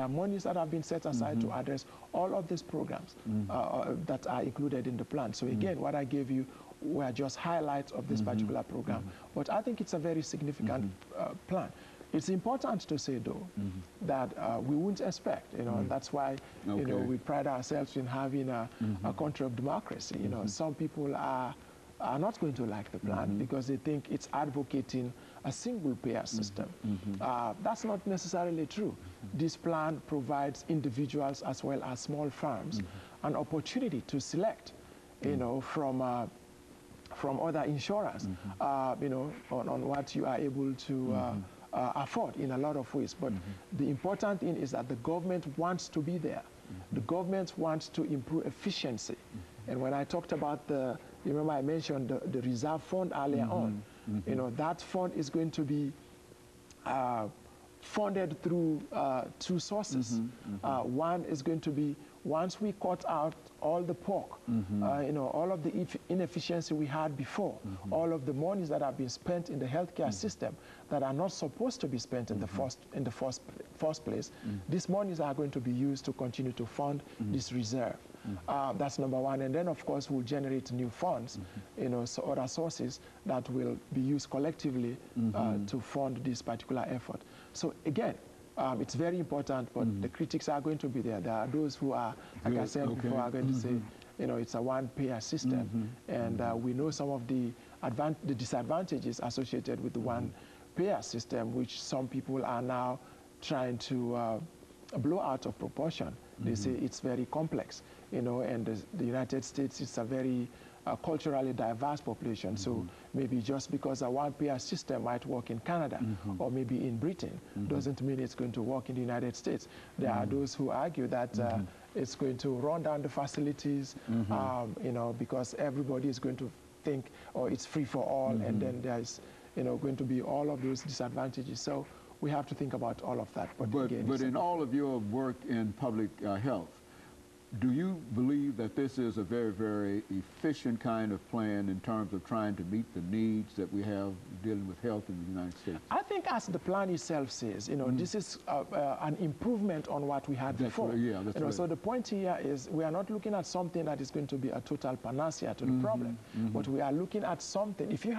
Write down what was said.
monies that have been set aside to address all of these programs that are included in the plan. So again, what I gave you were just highlights of this particular program. But I think it's a very significant plan. It's important to say, though, that we wouldn't expect, and that's why, we pride ourselves in having a country of democracy. Some people are not going to like the plan because they think it's advocating a single-payer system. That's not necessarily true. This plan provides individuals as well as small firms an opportunity to select, from other insurers, on what you are able to afford in a lot of ways. But the important thing is that the government wants to be there. The government wants to improve efficiency. And when I talked about you remember I mentioned the reserve fund earlier on, that fund is going to be funded through two sources. One is going to be, once we cut out all the pork, all of the inefficiency we had before, all of the monies that have been spent in the healthcare system that are not supposed to be spent in the first place, these monies are going to be used to continue to fund this reserve. That's number one. And then, of course, we'll generate new funds, so other sources that will be used collectively to fund this particular effort. So again, it's very important, but the critics are going to be there. There are those who are, like I said before, are going to say, it's a one-payer system. And we know some of the disadvantages associated with the one-payer system, which some people are now trying to blow out of proportion. They say it's very complex, and the United States is a very culturally diverse population. So maybe just because a one-payer system might work in Canada or maybe in Britain doesn't mean it's going to work in the United States. There are those who argue that it's going to run down the facilities, because everybody is going to think, oh, it's free for all, and then there's, going to be all of those disadvantages. So we have to think about all of that. But in all of your work in public health, do you believe that this is a very, very efficient kind of plan in terms of trying to meet the needs that we have dealing with health in the United States? I think, as the plan itself says, this is an improvement on what we had before. That's right. So the point here is we are not looking at something that is going to be a total panacea to the problem, but we are looking at something. If you